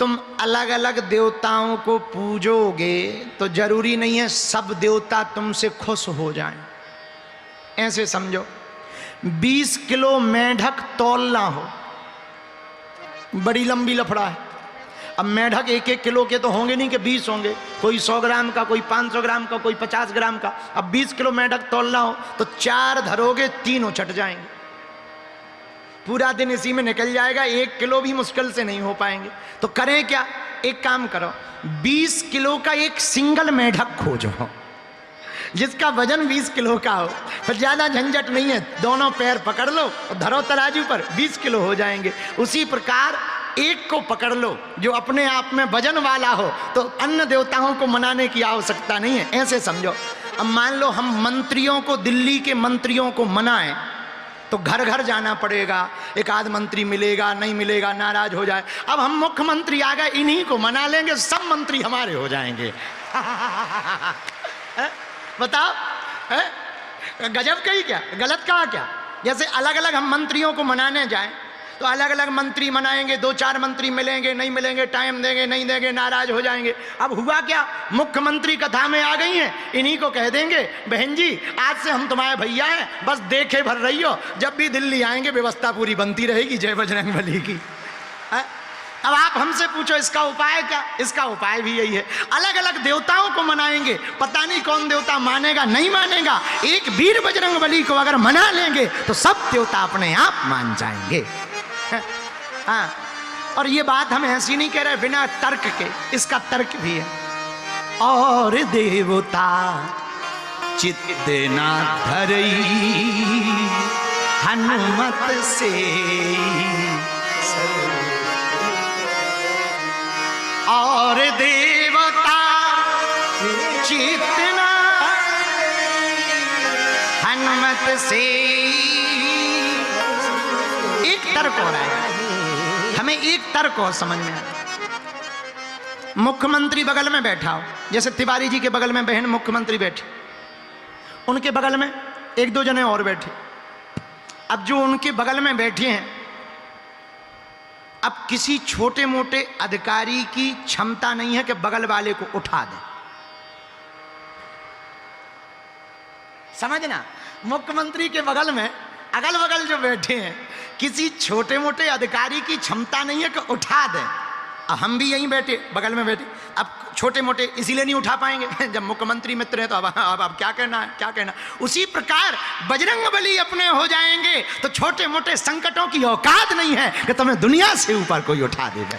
तुम अलग अलग देवताओं को पूजोगे तो जरूरी नहीं है सब देवता तुमसे खुश हो जाएं। ऐसे समझो 20 किलो मेढक तौलना हो, बड़ी लंबी लफड़ा है। अब मेढक 1-1 किलो के तो होंगे नहीं कि 20 होंगे, कोई 100 ग्राम का, कोई 500 ग्राम का, कोई 50 ग्राम का। अब 20 किलो मेढक तौलना हो तो 4 धरोगे, 3 उछट जाएंगे, पूरा दिन इसी में निकल जाएगा। 1 किलो भी मुश्किल से नहीं हो पाएंगे। तो करें क्या, एक काम करो, 20 किलो का एक सिंगल मेढक खोजो जिसका वजन 20 किलो का हो, फिर ज्यादा झंझट नहीं है, दोनों पैर पकड़ लो और धरो तराजू पर, 20 किलो हो जाएंगे। उसी प्रकार एक को पकड़ लो जो अपने आप में वजन वाला हो, तो अन्य देवताओं को मनाने की आवश्यकता नहीं है। ऐसे समझो, अब मान लो हम मंत्रियों को, दिल्ली के मंत्रियों को मनाएं तो घर घर जाना पड़ेगा, एक आध मंत्री मिलेगा, नहीं मिलेगा नाराज हो जाए। अब हम मुख्यमंत्री आ गए, इन्हीं को मना लेंगे, सब मंत्री हमारे हो जाएंगे। बताओ, गजब कही क्या, गलत कहा क्या? जैसे अलग अलग हम मंत्रियों को मनाने जाएं तो अलग अलग मंत्री मनाएंगे, 2-4 मंत्री मिलेंगे, नहीं मिलेंगे, टाइम देंगे, नहीं देंगे, नाराज हो जाएंगे। अब हुआ क्या, मुख्यमंत्री कथा में आ गई हैं, इन्हीं को कह देंगे बहन जी आज से हम तुम्हारे भैया हैं, बस देखे भर रही हो, जब भी दिल्ली आएंगे व्यवस्था पूरी बनती रहेगी, जय बजरंगबली की। अब आप हमसे पूछो इसका उपाय क्या? इसका उपाय भी यही है, अलग अलग देवताओं को मनाएंगे, पता नहीं कौन देवता मानेगा नहीं मानेगा, एक वीर बजरंगबली को अगर मना लेंगे तो सब देवता अपने आप मान जाएंगे। हाँ, और ये बात हम ऐसी नहीं कह रहे बिना तर्क के, इसका तर्क भी है। और देवता चित्त ना धरई हनुमत से, और देवता चित्त ना हनुमत से। एक तर्क हो रहा है, हमें एक तर्क हो समझ में। मुख्यमंत्री बगल में बैठा हो, जैसे तिवारी जी के बगल में बहन मुख्यमंत्री बैठी, उनके बगल में 1-2 जने और बैठे। अब जो उनके बगल में बैठे हैं, अब किसी छोटे मोटे अधिकारी की क्षमता नहीं है कि बगल वाले को उठा दे, समझना। मुख्यमंत्री के बगल में अगल बगल जो बैठे हैं, किसी छोटे मोटे अधिकारी की क्षमता नहीं है कि उठा दें। अब हम भी यहीं बैठे, बगल में बैठे, अब छोटे मोटे इसीलिए नहीं उठा पाएंगे जब मुख्यमंत्री मित्र है, तो अब क्या कहना है, क्या कहना। उसी प्रकार बजरंगबली अपने हो जाएंगे तो छोटे मोटे संकटों की औकात नहीं है कि तुम्हें दुनिया से ऊपर कोई उठा देगा।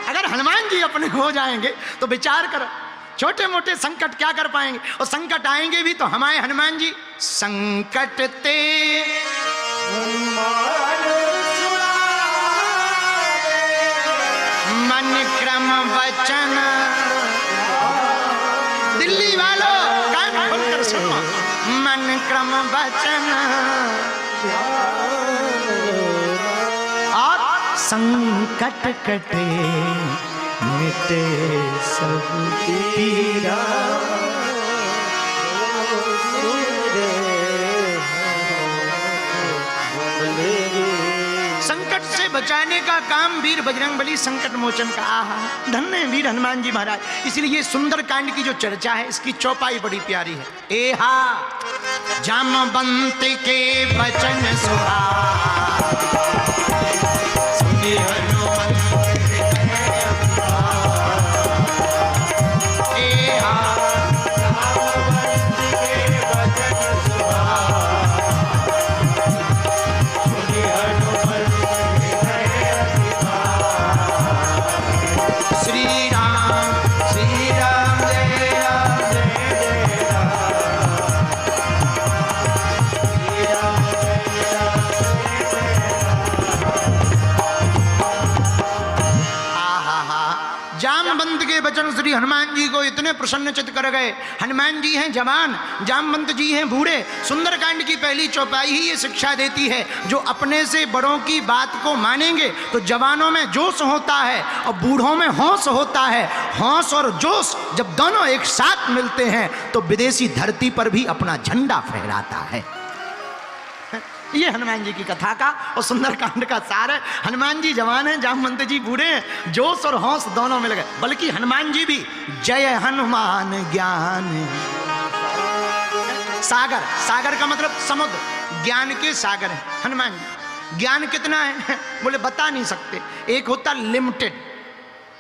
अगर हनुमान जी अपने हो जाएंगे तो विचार करो, छोटे मोटे संकट क्या कर पाएंगे, और संकट आएंगे भी तो हमारे हनुमान जी संकट ते मन क्रम वचन। दिल्ली वालों कान खोलकर सुनो, मन क्रम वचन और संकट कटे मिटे सब पीरा। संकट से बचाने का काम वीर बजरंगबली संकट मोचन का। आहा, धन्य है वीर हनुमान जी महाराज। इसलिए ये सुंदर कांड की जो चर्चा है, इसकी चौपाई बड़ी प्यारी है। एहा जामवंत के वचन सुहा, सुने हनुमान वचन श्री हनुमान जी को इतने प्रसन्नचित कर गए। हनुमान जी हैं जवान, जामवंत जी हैं बूढ़े। सुंदरकांड की पहली चौपाई ही ये शिक्षा देती है, जो अपने से बड़ों की बात को मानेंगे तो जवानों में जोश होता है और बूढ़ों में होश होता है। होश और जोश जब दोनों एक साथ मिलते हैं तो विदेशी धरती पर भी अपना झंडा फहराता है। ये हनुमान जी की कथा का और सुंदरकांड का सार है। हनुमान जी जवान हैं, जामवंत जी बूढ़े हैं, जोश और हौस दोनों मिल गए। बल्कि हनुमान जी भी जय हनुमान ज्ञान सागर, सागर का मतलब समुद्र, ज्ञान के सागर है हनुमान जी। ज्ञान कितना है बोले बता नहीं सकते। एक होता लिमिटेड,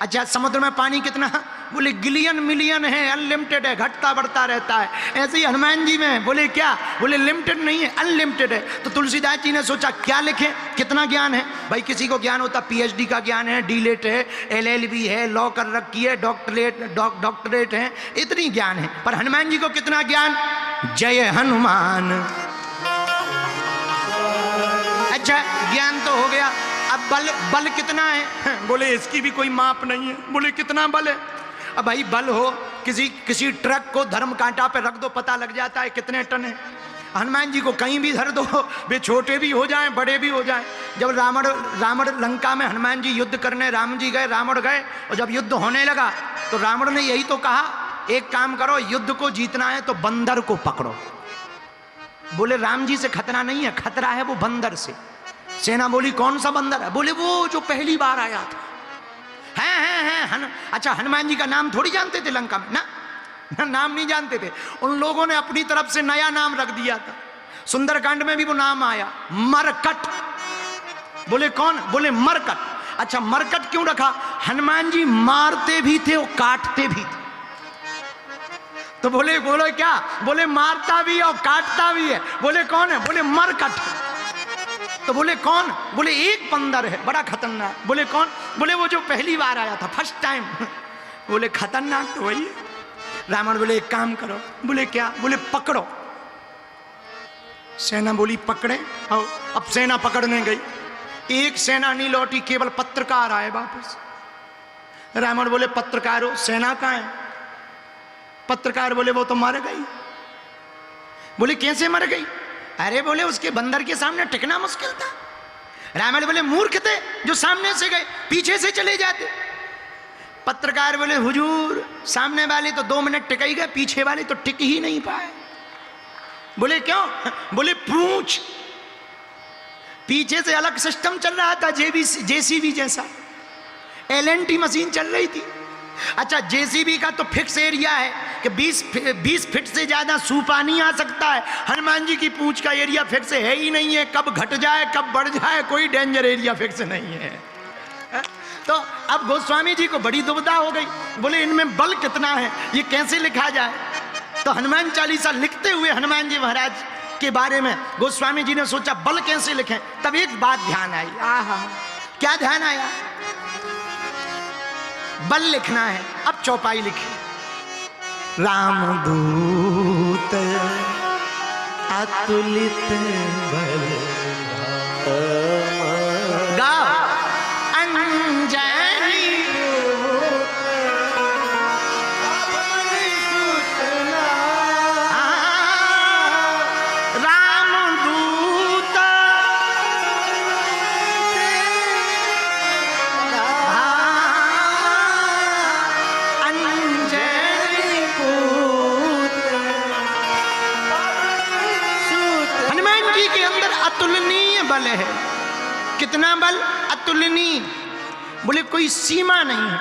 अच्छा समुद्र में पानी कितना, बोले गिलियन मिलियन है, अनलिमिटेड है, घटता बढ़ता रहता है। ऐसे ही हनुमान जी में बोले क्या, बोले लिमिटेड नहीं है, अनलिमिटेड है। तो तुलसीदास जी ने सोचा क्या लिखें, कितना ज्ञान है भाई। किसी को ज्ञान होता पीएचडी का ज्ञान है, डीलेट है, एलएलबी है, लॉ कर रखी है, डॉक्टरेट है, इतनी ज्ञान है। पर हनुमान जी को कितना ज्ञान, जय हनुमान। अच्छा ज्ञान तो हो गया, अब बल, बल कितना है बोले इसकी भी कोई माप नहीं है। बोले कितना बल है, अब भाई बल हो, किसी ट्रक को धर्म कांटा पे रख दो पता लग जाता है कितने टन है। हनुमान जी को कहीं भी धर दो, वे छोटे भी हो जाएं बड़े भी हो जाएं। जब रावण लंका में हनुमान जी युद्ध करने राम जी गए, रावण गए, और जब युद्ध होने लगा तो रावण ने यही तो कहा एक काम करो, युद्ध को जीतना है तो बंदर को पकड़ो। बोले राम जी से खतरा नहीं है, खतरा है वो बंदर से। सेना बोली कौन सा बंदर है, बोले वो जो पहली बार आया था। अच्छा हनुमान जी का नाम थोड़ी जानते थे लंका में ना, नाम नहीं जानते थे। उन लोगों ने अपनी तरफ से नया नाम रख दिया था। सुंदरकांड में भी वो नाम आया मरकट। बोले कौन, बोले मरकट। अच्छा मरकट क्यों रखा, हनुमान जी मारते भी थे और काटते भी थे। तो बोले बोलो क्या, बोले मारता भी और काटता भी है। बोले कौन है, बोले मरकट। तो बोले कौन, बोले एक बंदर है बड़ा खतरनाक। बोले कौन, बोले वो जो पहली बार आया था फर्स्ट टाइम। बोले खतरनाक तो वही है। रावण बोले एक काम करो, बोले क्या, बोले पकड़ो। सेना बोली पकड़े, अब सेना पकड़ने गई, एक सेना नहीं लौटी, केवल पत्रकार आए वापस। रावण बोले पत्रकार हो, सेना कहाँ है। पत्रकार बोले वो तो मर गई। बोले कैसे मर गई, अरे बोले उसके बंदर के सामने टिकना मुश्किल था। रावण बोले मूर्ख थे जो सामने से गए, पीछे से चले जाते। पत्रकार बोले हुजूर सामने वाले तो 2 मिनट टिक ही गए, पीछे वाले तो टिक ही नहीं पाए। बोले क्यों, बोले पूछ, पीछे से अलग सिस्टम चल रहा था, जेसीबी जैसा एलएनटी मशीन चल रही थी। अच्छा जेसीबी का तो फिक्स एरिया है कि 20 फीट से ज्यादा सूपा नहीं आ सकता है। हनुमान जी की पूंछ का एरिया फिक्स है ही नहीं है, कब घट जाए कब बढ़ जाए कोई डेंजर एरिया फिक्स नहीं है। तो अब गोस्वामी जी को बड़ी दुविधा हो गई, बोले इनमें बल कितना है, ये कैसे लिखा जाए। तो हनुमान चालीसा लिखते हुए हनुमान जी महाराज के बारे में गोस्वामी जी ने सोचा बल कैसे लिखें। तब एक बात ध्यान आई, क्या ध्यान आया, बल लिखना है। अब चौपाई लिखी, रामदूत अतुलित बल गाओ अंजनी रामदूत अतुलनीय बल है। कितना बल, अतुलनीय, बोले कोई सीमा नहीं है।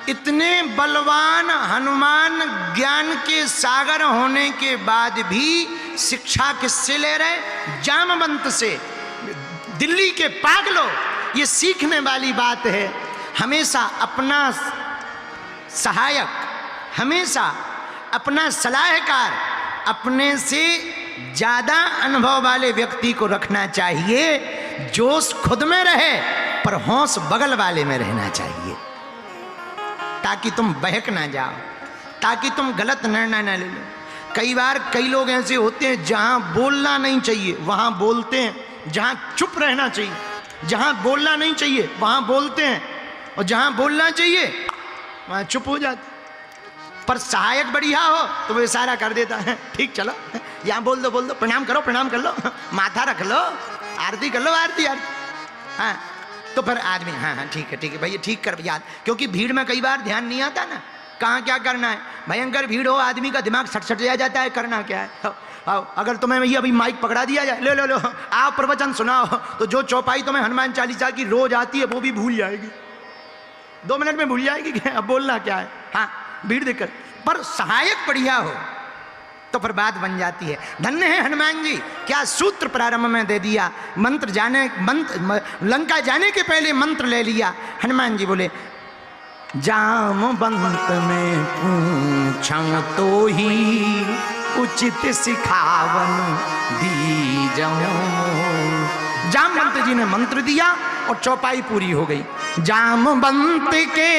इतने बलवान हनुमान ज्ञान के सागर होने के बाद भी शिक्षा किससे ले रहे, जामवंत से, दिल्ली के पागलों। ये सीखने वाली बात है। हमेशा अपना सहायक, हमेशा अपना सलाहकार अपने से ज्यादा अनुभव वाले व्यक्ति को रखना चाहिए। जोश खुद में रहे पर होश बगल वाले में रहना चाहिए, ताकि तुम बहक ना जाओ, ताकि तुम गलत निर्णय ना ले लो। कई बार कई लोग ऐसे होते हैं जहां बोलना नहीं चाहिए वहां बोलते हैं, जहां चुप रहना चाहिए, जहां बोलना नहीं चाहिए वहां बोलते हैं, और जहां बोलना चाहिए वहां चुप हो जाते। पर सहायक बढ़िया हो तो वो इशारा कर देता है, ठीक चलो यहाँ बोल दो, प्रणाम कर लो, माथा रख लो, आरती कर लो, आरती। हाँ तो फिर आदमी हाँ ठीक है भाई, ठीक कर याद, क्योंकि भीड़ में कई बार ध्यान नहीं आता ना, कहाँ क्या करना है। भयंकर भीड़ हो, आदमी का दिमाग सट जा जाता है, करना क्या है। आओ, अगर तुम्हें भैया अभी माइक पकड़ा दिया जाए, ले लो लो आओ प्रवचन सुनाओ, तो जो चौपाई तुम्हें हनुमान चालीसा की रोज आती है वो भी भूल जाएगी, 2 मिनट में भूल जाएगी कि अब बोलना क्या है। हाँ, भीड़ देखकर, पर सहायक बढ़िया हो तो फिर बात बन जाती है। धन्य है हनुमान जी, क्या सूत्र प्रारंभ में दे दिया, मंत्र लंका जाने के पहले मंत्र ले लिया। हनुमान जी बोले जामवंत में पूछा तो ही उचित सिखावन दीजऊं। जामवंत जी ने मंत्र दिया और चौपाई पूरी हो गई। जामवंत के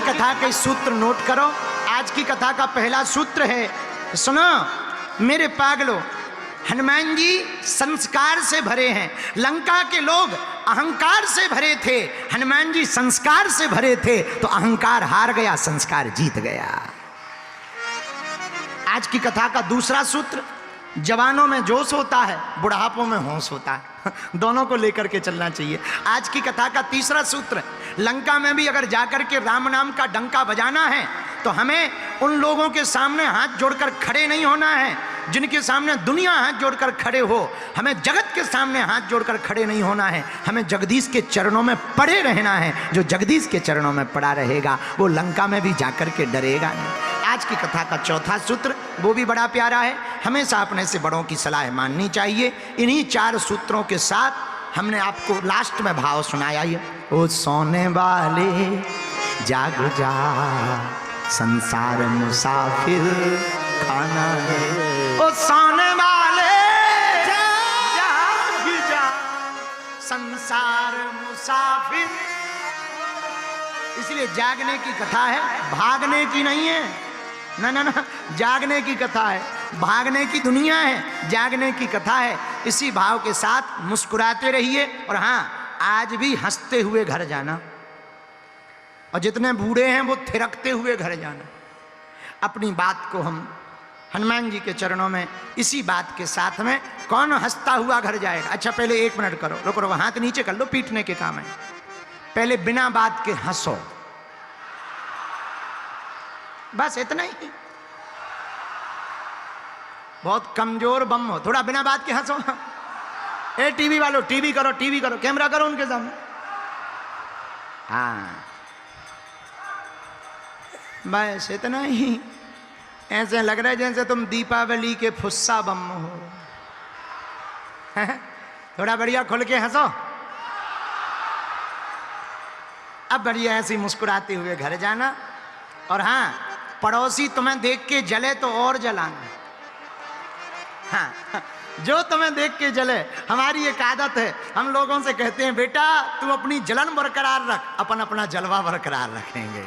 कथा के सूत्र नोट करो। आज की कथा का पहला सूत्र है, सुनो मेरे पागलों, हनुमान जी संस्कार से भरे हैं। लंका के लोग अहंकार से भरे थे, हनुमान जी संस्कार से भरे थे, तो अहंकार हार गया, संस्कार जीत गया। आज की कथा का दूसरा सूत्र, जवानों में जोश होता है, बुढ़ापों में होश होता है, दोनों को लेकर के चलना चाहिए। आज की कथा का तीसरा सूत्र, लंका में भी अगर जाकर के राम नाम का डंका बजाना है तो हमें उन लोगों के सामने हाथ जोड़कर खड़े नहीं होना है जिनके सामने दुनिया हाथ जोड़कर खड़े हो। हमें जगत के सामने हाथ जोड़कर खड़े नहीं होना है, हमें जगदीश के चरणों में पड़े रहना है। जो जगदीश के चरणों में पड़ा रहेगा वो लंका में भी जाकर के डरेगा नहीं। आज की कथा का चौथा सूत्र वो भी बड़ा प्यारा है, हमेशा अपने से बड़ों की सलाह माननी चाहिए। इन्हीं 4 सूत्रों के साथ हमने आपको लास्ट में भाव सुनाया है, ओ सोने वाले जाग जा, संसार मुसाफिर खाना है। ओ सोने वाले जाग जा, संसार मुसाफिर। इसलिए जागने की कथा है, भागने की नहीं है। ना ना ना, जागने की कथा है, भागने की दुनिया है, जागने की कथा है। इसी भाव के साथ मुस्कुराते रहिए और हाँ, आज भी हंसते हुए घर जाना, और जितने बूढ़े हैं वो थिरकते हुए घर जाना। अपनी बात को हम हनुमान जी के चरणों में इसी बात के साथ में, कौन हंसता हुआ घर जाएगा। अच्छा पहले 1 मिनट करो, रुको रुको, हाथ नीचे कर लो, पीटने के काम है। पहले बिना बात के हंसो, बस इतना ही। बहुत कमजोर बम हो, थोड़ा बिना बात के हंसो। ए टीवी वालों, टीवी करो, टीवी करो, कैमरा करो उनके सामने। हाँ बस इतना ही। ऐसे लग रहा है जैसे तुम दीपावली के फुस्सा बम हो। थोड़ा बढ़िया खुल के हंसो। अब बढ़िया ऐसी मुस्कुराते हुए घर जाना, और हाँ, पड़ोसी तुम्हें देख के जले तो और जलाना। हाँ, जो तुम्हें देख के जले। हमारी एक आदत है, हम लोगों से कहते हैं बेटा तू अपनी जलन बरकरार रख, अपन अपना जलवा बरकरार रखेंगे।